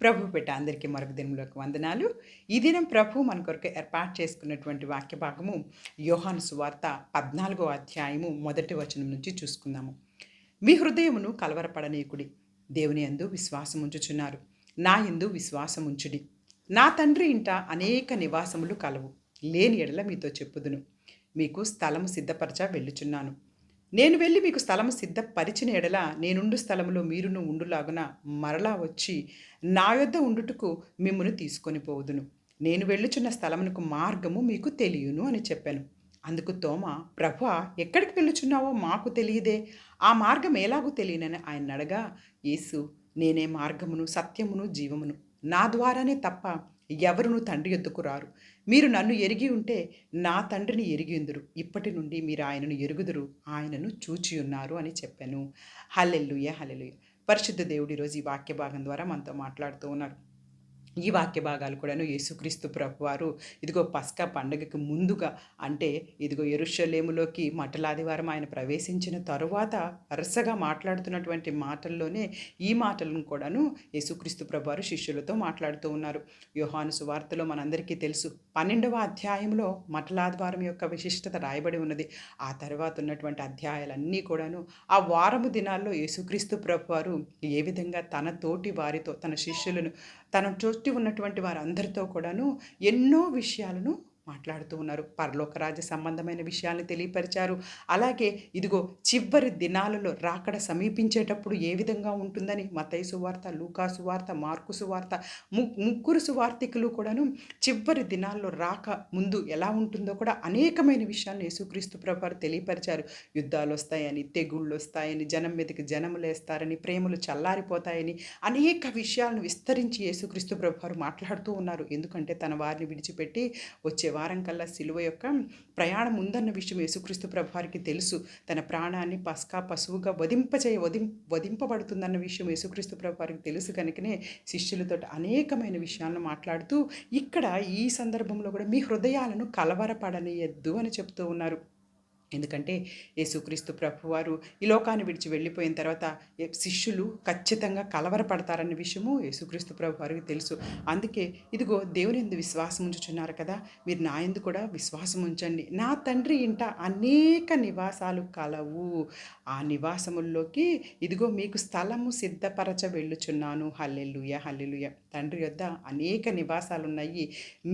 ప్రభు పెట్ట అందరికీ మరొక దినంలోకి వందనాలు. ఈ దినం ప్రభు మన కొరకు ఏర్పాటు చేసుకున్నటువంటి వాక్య భాగము యోహాను సువార్త 14వ అధ్యాయము మొదటి వచనం నుంచి చూసుకుందాము. మీ హృదయమును కలవరపడనీకుడి. దేవుని యందు విశ్వాసముంచుచున్నారు. నా యందు విశ్వాసముంచుడి. నా తండ్రి ఇంట అనేక నివాసములు కలవు. లేని ఎడల మీతో చెప్పుదును. మీకు స్థలము సిద్ధపరచ వెళ్ళుచున్నాను. నేను వెళ్ళి మీకు స్థలము సిద్ధపరిచిన ఎడల నేనుండు స్థలములో మీరును ఉండులాగున మరలా వచ్చి నా యొద్ద ఉండుటకు మిమ్మును తీసుకొని పోవుదును. నేను వెళ్ళుచున్న స్థలమునకు మార్గము మీకు తెలియను అని చెప్పాను. అందుకు తోమ, ప్రభువా, ఎక్కడికి వెళ్ళుచున్నావో మాకు తెలియదే, ఆ మార్గం ఎలాగూ తెలియనని ఆయన అడగా, యేసు, నేనే మార్గమును సత్యమును జీవమును, నా ద్వారానే తప్ప ఎవరును తండ్రి యొద్దకు రారు. మీరు నన్ను ఎరిగి ఉంటే నా తండ్రిని ఎరిగిందురు. ఇప్పటి నుండి మీరు ఆయనను ఎరుగుదురు, ఆయనను చూచియున్నారు అని చెప్పాను. హల్లెలూయా, హల్లెలూయా. పరిశుద్ధ దేవుడు ఈరోజు ఈ వాక్య భాగం ద్వారా మనతో మాట్లాడుతూ ఉన్నారు. ఈ వాక్య భాగాలు కూడాను యేసుక్రీస్తు ప్రభువారు ఇదిగో పస్కా పండగకి ముందుగా, అంటే ఇదిగో యెరూషలేములోకి మట్టలాదివారం ఆయన ప్రవేశించిన తరువాత వరుసగా మాట్లాడుతున్నటువంటి మాటల్లోనే ఈ మాటలను కూడాను యేసుక్రీస్తు ప్రభువారు శిష్యులతో మాట్లాడుతూ ఉన్నారు. యోహాను సువార్తలో మనందరికీ తెలుసు, 12వ అధ్యాయంలో మట్టలాదివారం యొక్క విశిష్టత రాయబడి ఉన్నది. ఆ తర్వాత ఉన్నటువంటి అధ్యాయాలన్నీ కూడాను ఆ వారము దినాల్లో యేసుక్రీస్తు ప్రభువారు ఏ విధంగా తన తోటి వారితో, తన శిష్యులను, తన చుట్టూ ఉన్నటువంటి వారందరితో కూడాను ఎన్నో విషయాలను మాట్లాడుతూ ఉన్నారు. పరలోక రాజ్య సంబంధమైన విషయాలను తెలియపరిచారు. అలాగే ఇదిగో చివరి దినాలలో రాకడ సమీపించేటప్పుడు ఏ విధంగా ఉంటుందని మత్తయి సువార్త, లూకా సువార్త, మార్కు సువార్త, ముగ్గురు సువార్తికులు కూడాను చివరి దినాల్లో రాక ముందు ఎలా ఉంటుందో కూడా అనేకమైన విషయాలను యేసుక్రీస్తు ప్రభువారు తెలియపరిచారు. యుద్ధాలు వస్తాయని, తెగుళ్ళు వస్తాయని, జనం మీదకి జనములేస్తారని, ప్రేమలు చల్లారిపోతాయని అనేక విషయాలను విస్తరించి యేసుక్రీస్తు ప్రభువారు మాట్లాడుతూ ఉన్నారు. ఎందుకంటే తన వారిని విడిచిపెట్టి వచ్చే వారం కల్లా సిలువ యొక్క ప్రయాణం ఉందన్న విషయం యేసుక్రీస్తు ప్రభువారికి తెలుసు. తన ప్రాణాన్ని పస్కా పశువుగా వధింపబడుతుందన్న విషయం యేసుక్రీస్తు ప్రభువారికి తెలుసు కనుకనే శిష్యులతో అనేకమైన విషయాలను మాట్లాడుతూ ఇక్కడ ఈ సందర్భంలో కూడా మీ హృదయాలను కలవరపడనీయద్దు అని చెప్తూ ఉన్నారు. ఎందుకంటే యేసుక్రీస్తు ప్రభువారు ఈ లోకాన్ని విడిచి వెళ్ళిపోయిన తర్వాత శిష్యులు ఖచ్చితంగా కలవరపడతారన్న విషయము యేసుక్రీస్తు ప్రభువారికి తెలుసు. అందుకే ఇదిగో దేవుని యందు విశ్వాసం ఉంచుచున్నారు కదా, మీరు నా యందు కూడా విశ్వాసం ఉంచండి. నా తండ్రి ఇంట అనేక నివాసాలు కలవు. ఆ నివాసముల్లోకి ఇదిగో మీకు స్థలము సిద్ధపరచ వెళ్ళుచున్నాను. హల్లెలూయా, హల్లెలూయా. తండ్రి యొద్ద అనేక నివాసాలున్నాయి.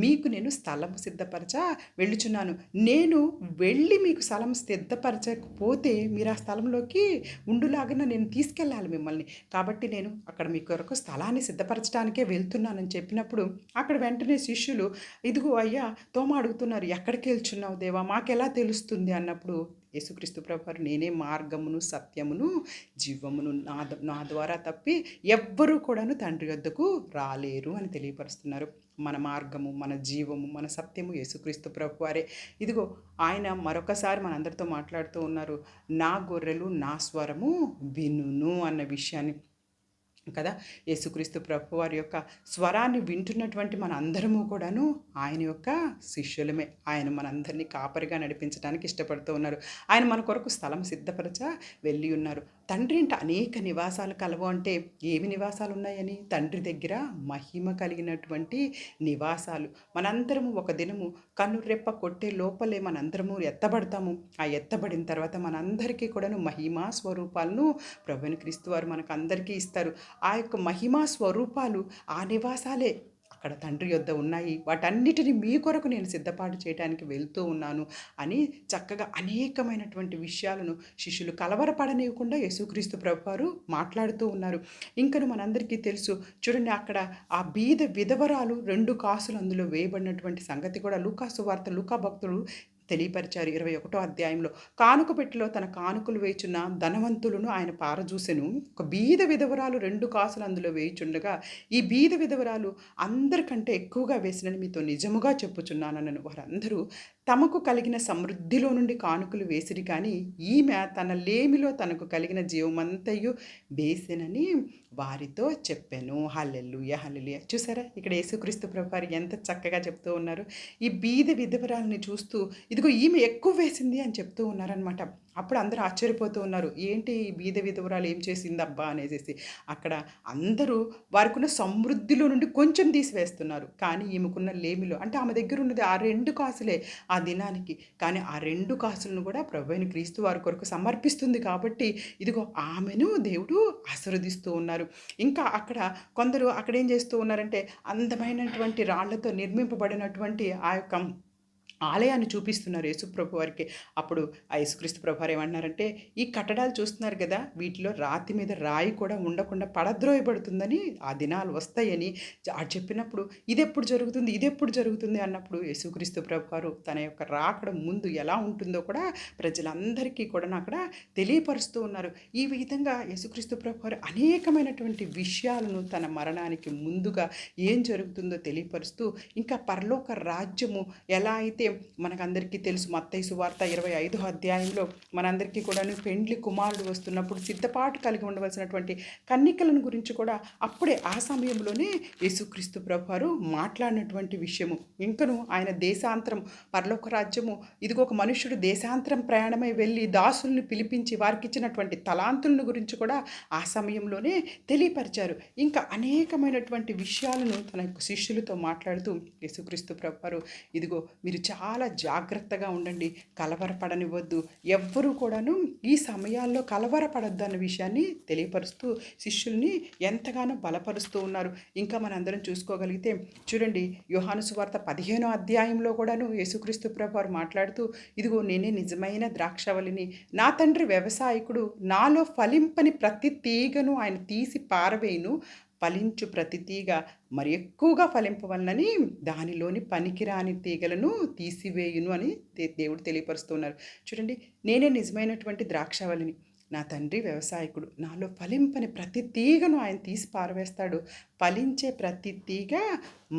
మీకు నేను స్థలము సిద్ధపరచ వెళ్ళుచున్నాను. నేను వెళ్ళి మీకు స్థలం సిద్ధపరచకపోతే మీరు ఆ స్థలంలోకి ఉండులాగా నేను తీసుకెళ్ళాలి మిమ్మల్ని. కాబట్టి నేను అక్కడ మీ కొరకు స్థలాన్ని సిద్ధపరచడానికే వెళ్తున్నానని చెప్పినప్పుడు అక్కడ వెంటనే శిష్యులు, ఇదిగో అయ్యా, తోమ అడుగుతున్నారు, ఎక్కడికి వెళ్తున్నావు దేవా, మాకెలా తెలుస్తుంది అన్నప్పుడు యేసుక్రీస్తు ప్రభువారు, నేనే మార్గమును సత్యమును జీవమును, నా ద్వారా తప్పి ఎవ్వరూ కూడాను తండ్రి వద్దకు రాలేరు అని తెలియపరుస్తున్నారు. మన మార్గము, మన జీవము, మన సత్యము యేసుక్రీస్తు ప్రభువారే. ఇదిగో ఆయన మరొకసారి మనందరితో మాట్లాడుతూ ఉన్నారు, నా గొర్రెలు నా స్వరము వినును అన్న విషయాన్ని కదా. యేసుక్రీస్తు ప్రభువారి యొక్క స్వరాన్ని వింటున్నటువంటి మన అందరము కూడాను ఆయన యొక్క శిష్యులమే. ఆయన మనందరినీ కాపరిగా నడిపించడానికి ఇష్టపడుతూ ఉన్నారు. ఆయన మన కొరకు స్థలం సిద్ధపరచ వెళ్ళి ఉన్నారు. తండ్రి ఇంట అనేక నివాసాలు కలవు అంటే ఏమి నివాసాలు ఉన్నాయని, తండ్రి దగ్గర మహిమ కలిగినటువంటి నివాసాలు. మనందరము ఒక దినము కన్నురెప్ప కొట్టే లోపలే మనందరము ఎత్తబడతాము. ఆ ఎత్తబడిన తర్వాత మనందరికీ కూడాను మహిమా స్వరూపాలను ప్రభువైన క్రీస్తు వారు మనకు అందరికీ ఇస్తారు. ఆ యొక్క మహిమా స్వరూపాలు, ఆ నివాసాలే అక్కడ తండ్రి యొద్ద ఉన్నాయి. వాటన్నిటిని మీ కొరకు నేను సిద్ధపాటు చేయడానికి వెళ్తూ ఉన్నాను అని చక్కగా అనేకమైనటువంటి విషయాలను శిష్యులు కలవరపడనివ్వకుండా యేసుక్రీస్తు ప్రభువారు మాట్లాడుతూ ఉన్నారు. ఇంకను మనందరికీ తెలుసు, చూడండి, అక్కడ ఆ బీద విధవరాలు 2 కాసులు అందులో వేయబడినటువంటి సంగతి కూడా లూకా సువార్త, లూకా భక్తుడు తెలియపరిచారు. 21వ అధ్యాయంలో కానుక పెట్టెలో తన కానుకలు వేయుచున్న ధనవంతులను ఆయన పారజూసెను. ఒక బీద విధవరాలు 2 కాసులు అందులో వేయుచుండగా, ఈ బీద విధవరాలు అందరికంటే ఎక్కువగా వేసినని మీతో నిజముగా చెప్పుచున్నానను. వారందరూ తమకు కలిగిన సమృద్ధిలో నుండి కానుకలు వేసిరి, కానీ ఈమె తన లేమిలో తనకు కలిగిన జీవమంతయు వేసెనని వారితో చెప్పాను. హల్లెలూయా, హల్లెలూయా. చూసారా, ఇక్కడ యేసుక్రీస్తు ప్రభువారు ఎంత చక్కగా చెప్తూ ఉన్నారు. ఈ బీద విధవరాలని చూస్తూ ఇదిగో ఈమె ఎక్కువ వేసింది అని చెప్తూ ఉన్నారనమాట. అప్పుడు అందరూ ఆశ్చర్యపోతూ ఉన్నారు. ఏంటి ఈ బీద విధవరాలు ఏం చేసిందబ్బా అనేసేసి. అక్కడ అందరూ వారికున్న సమృద్ధిలో నుండి కొంచెం తీసివేస్తున్నారు. కానీ ఈమెకున్న లేమిలో అంటే ఆమె దగ్గర ఉన్నది ఆ 2 కాసులే ఆ దినానికి. కానీ ఆ 2 కాసులను కూడా ప్రభువైన క్రీస్తు వారి కొరకు సమర్పిస్తుంది కాబట్టి ఇదిగో ఆమెను దేవుడు ఆశీర్వదిస్తూ ఉన్నారు. ఇంకా అక్కడ కొందరు అక్కడేం చేస్తూ ఉన్నారంటే అందమైనటువంటి రాళ్ళతో నిర్మింపబడినటువంటి ఆ యొక్క ఆలయాన్ని చూపిస్తున్నారు యేసుప్రభు వారికి. అప్పుడు ఆ యేసుక్రీస్తు ప్రభువారు ఏమంటున్నారంటే, "ఈ కట్టడాలు చూస్తున్నారు గదా! వీటిలో రాతి మీద రాయి కూడా ఉండకుండా పడద్రోయబడుతుందని ఆ దినాలు వస్తాయని" చెప్పినప్పుడు ఇదెప్పుడు జరుగుతుంది? ఇదెప్పుడు జరుగుతుంది? అన్నప్పుడు యేసుక్రీస్తు ప్రభువారు తన యొక్క రాకడ ముందు ఎలా ఉంటుందో కూడా ప్రజలందరికీ కూడాను అక్కడ తెలియపరుస్తూ ఉన్నారు. ఈ విధంగా యేసుక్రీస్తు ప్రభువారు అనేకమైనటువంటి విషయాలను తన మరణానికి ముందుగా ఏం జరుగుతుందో తెలియపరుస్తూ, ఇంకా పరలోక రాజ్యము ఎలా అయితే మనకందరికీ తెలుసు మత్తయి సువార్త 25వ అధ్యాయంలో మనందరికీ కూడాను పెండ్లి కుమారుడు వస్తున్నప్పుడు సిద్ధపాటు కలిగి ఉండవలసినటువంటి కన్నికలను గురించి కూడా అప్పుడే ఆ సమయంలోనే యేసుక్రీస్తు ప్రభువారు మాట్లాడినటువంటి విషయము. ఇంకను ఆయన దేశాంతరం పరలోక రాజ్యము ఇదిగో ఒక మనుష్యుడు దేశాంతరం ప్రయాణమై వెళ్ళి దాసుల్ని పిలిపించి వారికిచ్చినటువంటి తలాంతులను గురించి కూడా ఆ సమయంలోనే తెలియపరిచారు. ఇంకా అనేకమైనటువంటి విషయాలను తన యొక్క శిష్యులతో మాట్లాడుతూ యేసుక్రీస్తు ప్రభువారు ఇదిగో మీరు చాలా జాగ్రత్తగా ఉండండి, కలవరపడనివ్వద్దు, ఎవ్వరూ కూడాను ఈ సమయాల్లో కలవరపడొద్దు అన్న విషయాన్ని తెలియపరుస్తూ శిష్యుల్ని ఎంతగానో బలపరుస్తూ ఉన్నారు. ఇంకా మనందరం చూసుకోగలిగితే చూడండి యోహాను సువార్త 15వ అధ్యాయంలో కూడాను యేసుక్రీస్తు ప్రభువారు మాట్లాడుతూ ఇదిగో నేనే నిజమైన ద్రాక్షవల్లిని, నా తండ్రి వ్యవసాయకుడు, నాలో ఫలింపని ప్రతి తీగను ఆయన తీసి పారవేయును, ఫలించు ప్రతి తీగ మరి ఎక్కువగా ఫలింపవలనని దానిలోని పనికిరాని తీగలను తీసివేయును అని దేవుడు తెలియపరుస్తున్నారు. చూడండి, నేనే నిజమైనటువంటి ద్రాక్షవల్లిని, నా తండ్రి వ్యవసాయకుడు, నాలో ఫలింపని ప్రతి తీగను ఆయన తీసి పారవేస్తాడు, ఫలించే ప్రతి తీగ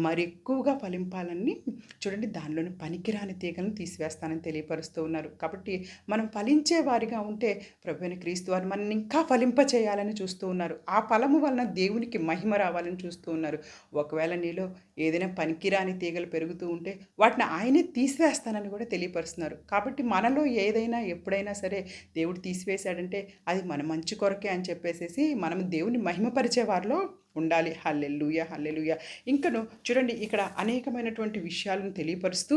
మరి ఎక్కువగా ఫలింపాలని చూడండి దానిలోని పనికిరాని తీగలను తీసివేస్తానని తెలియపరుస్తూ ఉన్నారు. కాబట్టి మనం ఫలించే వారిగా ఉంటే ప్రభువైన క్రీస్తు వారు మనల్ని ఇంకా ఫలింప చేయాలని చూస్తూ ఉన్నారు. ఆ ఫలము వలన దేవునికి మహిమ రావాలని చూస్తూ ఉన్నారు. ఒకవేళ నీలో ఏదైనా పనికిరాని తీగలు పెరుగుతూ ఉంటే వాటిని ఆయనే తీసివేస్తానని కూడా తెలియపరుస్తున్నారు. కాబట్టి మనలో ఏదైనా ఎప్పుడైనా సరే దేవుడు తీసివేశాడంటే అది మన మంచి కొరకే అని చెప్పేసేసి మనం దేవుని మహిమపరిచే వారిలో ఉండాలి. హల్లెలూయా, హల్లెలూయా. ఇంకను చూడండి ఇక్కడ అనేకమైనటువంటి విషయాలను తెలియపరుస్తూ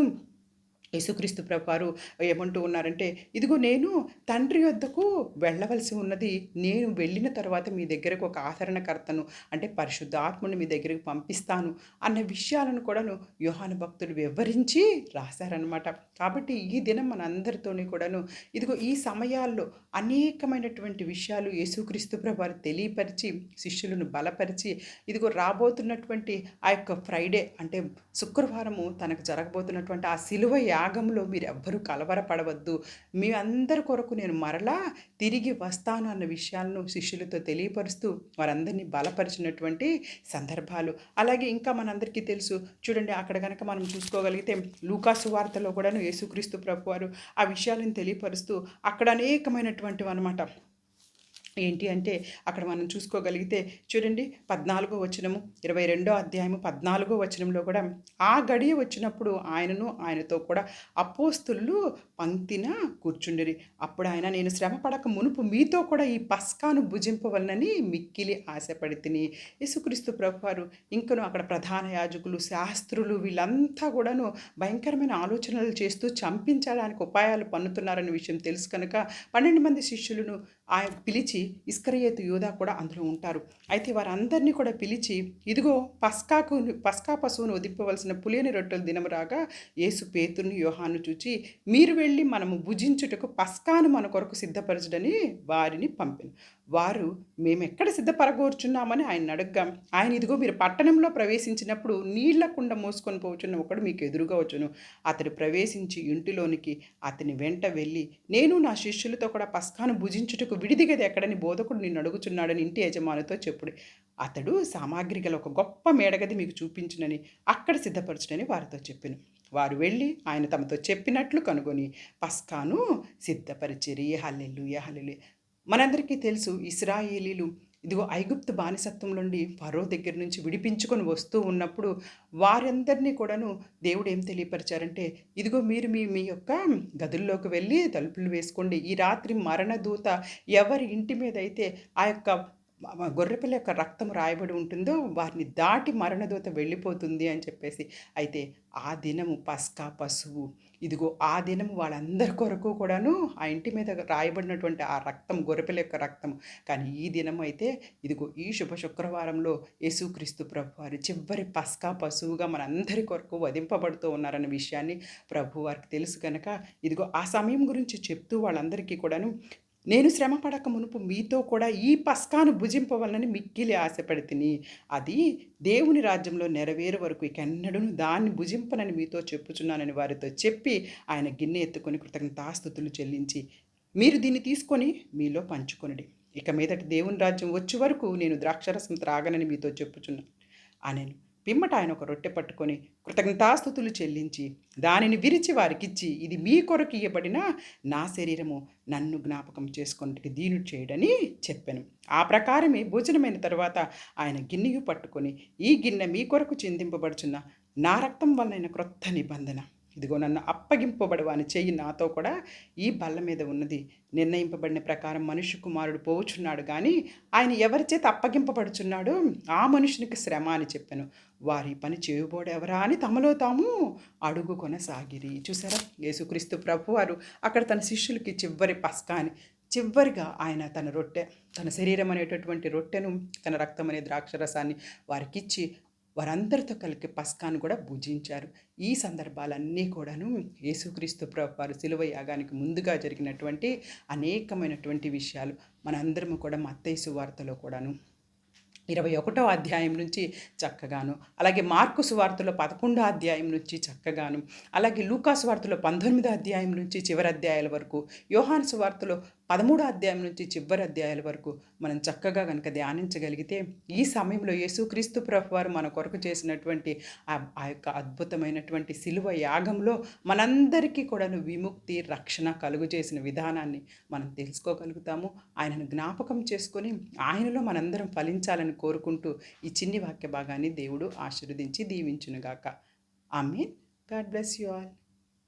యేసుక్రీస్తు ప్రభువారు ఏమంటూ ఉన్నారంటే ఇదిగో నేను తండ్రి యొద్దకు వెళ్ళవలసి ఉన్నది, నేను వెళ్ళిన తర్వాత మీ దగ్గరకు ఒక ఆదరణకర్తను అంటే పరిశుద్ధాత్ముని మీ దగ్గరికి పంపిస్తాను అన్న విషయాలను కూడాను యోహాను భక్తుడు వివరించి రాశారనమాట. కాబట్టి ఈ దినం మనందరితోని కూడాను ఇదిగో ఈ సమయాల్లో అనేకమైనటువంటి విషయాలు యేసుక్రీస్తు ప్రభువారు తెలియపరిచి శిష్యులను బలపరిచి ఇదిగో రాబోతున్నటువంటి ఆ యొక్క ఫ్రైడే అంటే శుక్రవారము తనకు జరగబోతున్నటువంటి ఆ సిలువ యాగంలో మీరు ఎవ్వరూ కలవరపడవద్దు, మీ అందరి కొరకు నేను మరలా తిరిగి వస్తాను అన్న విషయాలను శిష్యులతో తెలియపరుస్తూ వారందరినీ బలపరిచినటువంటి సందర్భాలు. అలాగే ఇంకా మనందరికీ తెలుసు చూడండి అక్కడ కనుక మనం చూసుకోగలిగితే లూకా సువార్తలో కూడాను యేసుక్రీస్తు ప్రభువారు ఆ విషయాలను తెలియపరుస్తూ అక్కడ అనేకమైనటువంటివి అనమాట. ఏంటి అంటే అక్కడ మనం చూసుకోగలిగితే చూడండి 14వ వచనము 22వ అధ్యాయము 14వ వచనంలో కూడా ఆ గడియ వచ్చినప్పుడు ఆయనను ఆయనతో కూడా అపోస్తులు పంక్తిన కూర్చుండిరి. అప్పుడు ఆయన నేను శ్రమ పడక మునుపు మీతో కూడా ఈ పస్కాను భుజింపవలనని మిక్కిలి ఆశపడి తిని. యేసుక్రీస్తు ప్రభువారు ఇంకను అక్కడ ప్రధాన యాజకులు శాస్త్రులు వీళ్ళంతా కూడాను భయంకరమైన ఆలోచనలు చేస్తూ చంపించడానికి ఉపాయాలు పన్నుతున్నారనే విషయం తెలుసు కనుక 12 మంది శిష్యులను ఆయన పిలిచి ఇస్కరియోతు యూదా కూడా అందులో ఉంటారు. అయితే వారందరినీ కూడా పిలిచి ఇదిగో పస్కా పశువును వధింపవలసిన పులియని రొట్టెల దినము రాగా యేసు పేతురుని యోహాను చూచి మీరు వెళ్ళి మనము భుజించుటకు పస్కాను మన కొరకు సిద్ధపరచడని వారిని పంపెను. వారు మేమెక్కడ సిద్ధపరగోర్చున్నామని ఆయన అడగ్గా ఆయన ఇదిగో మీరు పట్టణంలో ప్రవేశించినప్పుడు నీళ్ల కుండ మోసుకొని పోచున్న ఒకడు మీకు ఎదురుగా వచ్చును, అతడు ప్రవేశించి ఇంటిలోనికి అతని వెంట వెళ్ళి నేను నా శిష్యులతో కూడా పస్కాను భుజించుటకు విడిదిగది ఎక్కడని బోధకుడు నిన్ను అడుగుచున్నాడని ఇంటి యజమానితో చెప్పుడు. అతడు సామాగ్రి గల ఒక గొప్ప మేడగది మీకు చూపించునని అక్కడ సిద్ధపరచునని వారితో చెప్పెను. వారు వెళ్ళి ఆయన తమతో చెప్పినట్లు కనుగొని పస్కాను సిద్ధపరిచిరి. హల్లెలూయా, హల్లెలూయా. మనందరికీ తెలుసు ఇశ్రాయేలీలు ఇదిగో ఐగుప్తు బానిసత్వం నుండి ఫరో దగ్గర నుంచి విడిపించుకొని వస్తూ ఉన్నప్పుడు వారందరినీ కూడాను దేవుడు ఏం తెలియపరిచారంటే, ఇదిగో మీరు మీ మీ యొక్క గదుల్లోకి వెళ్ళి తలుపులు వేసుకోండి. ఈ రాత్రి మరణదూత ఎవరి ఇంటి మీదైతే ఆ యొక్క గొర్రెపిల్ల యొక్క రక్తం రాయబడి ఉంటుందో వారిని దాటి మరణదూత వెళ్ళిపోతుంది అని చెప్పేసి. అయితే ఆ దినము పస్కా పశువు, ఇదిగో ఆ దినం వాళ్ళందరి కొరకు కూడాను ఆ ఇంటి మీద రాయబడినటువంటి ఆ రక్తం, గొర్రెపిల్ల యొక్క రక్తం. కానీ ఈ దినం అయితే ఇదిగో ఈ శుభ శుక్రవారంలో యేసుక్రీస్తు ప్రభువారు చివరి పస్కా పశువుగా మనందరి కొరకు వధింపబడుతూ ఉన్నారన్న విషయాన్ని ప్రభువారికి తెలుసు గనక, ఇదిగో ఆ సమయం గురించి చెప్తూ వాళ్ళందరికీ కూడాను, నేను శ్రమ పడక మునుపు మీతో కూడా ఈ పస్కాను భుజింపవలనని మిక్కిలి ఆశపడితిని. అది దేవుని రాజ్యంలో నెరవేరు వరకు ఇకెన్నడూను దాన్ని భుజింపనని మీతో చెప్పుచున్నానని వారితో చెప్పి, ఆయన గిన్నె ఎత్తుకొని కృతజ్ఞతాస్తుతులు చెల్లించి, మీరు దీన్ని తీసుకొని మీలో పంచుకొనుడి. ఇక మీదట దేవుని రాజ్యం వచ్చే వరకు నేను ద్రాక్షారసం త్రాగనని మీతో చెప్పుచున్నాను అనెను. పిమ్మట ఆయన ఒక రొట్టె పట్టుకొని కృతజ్ఞతాస్తుతులు చెల్లించి దానిని విరిచి వారికిచ్చి, ఇది మీ కొరకు ఇయ్యబడిన నా శరీరము, నన్ను జ్ఞాపకం చేసుకొనుటకు దీనిని చేయడని చెప్పెను. ఆ ప్రకారమే భోజనమైన తరువాత ఆయన గిన్నెయు పట్టుకొని, ఈ గిన్నె మీ కొరకు చిందింపబడుచున్న నా రక్తం వలన క్రొత్త నిబంధన, ఇదిగో నన్ను అప్పగింపబడు వాని చెయ్యి నాతో కూడా ఈ బల్ల మీద ఉన్నది. నిర్ణయింపబడిన ప్రకారం మనుష్య కుమారుడు పోవుచున్నాడు కానీ ఆయన ఎవరి చేత అప్పగింపబడుచున్నాడో ఆ మనుషునికి శ్రమ అని చెప్పాను. వారి పని చేయబోడెవరా అని తమలో తాము అడుగుకొనసాగిరి. చూసారా, యేసుక్రీస్తు ప్రభువారు అక్కడ తన శిష్యులకి చివరి పస్కాని, చివరిగా ఆయన తన రొట్టె, తన శరీరం అనేటటువంటి రొట్టెను, తన రక్తం అనే ద్రాక్షరసాన్ని వారికిచ్చి వారందరితో కలిపి పస్కాను కూడా భుజించారు. ఈ సందర్భాలన్నీ కూడాను యేసుక్రీస్తు ప్రభువారు శిలువ యాగానికి ముందుగా జరిగినటువంటి అనేకమైనటువంటి విషయాలు. మనందరము కూడా మత్తయి సువార్తలో కూడాను 21వ అధ్యాయం నుంచి చక్కగాను, అలాగే మార్కు సువార్తలో 11వ అధ్యాయం నుంచి చక్కగాను, అలాగే లూకా సువార్తలో 19వ అధ్యాయం నుంచి చివరి అధ్యాయాల వరకు, యోహాను సువార్తలో 13వ అధ్యాయం నుంచి చివరి అధ్యాయాల వరకు మనం చక్కగా కనుక ధ్యానించగలిగితే, ఈ సమయంలో యేసుక్రీస్తు ప్రభువారు మన కొరకు చేసినటువంటి ఆ యొక్క అద్భుతమైనటువంటి శిలువ యాగంలో మనందరికీ కూడాను విముక్తి, రక్షణ కలుగు చేసిన విధానాన్ని మనం తెలుసుకోగలుగుతాము. ఆయనను జ్ఞాపకం చేసుకొని ఆయనలో మనందరం ఫలించాలని కోరుకుంటూ ఈ చిన్ని వాక్య భాగాన్ని దేవుడు ఆశీర్వదించి దీవించునుగాక. ఆమేన్. God bless you all.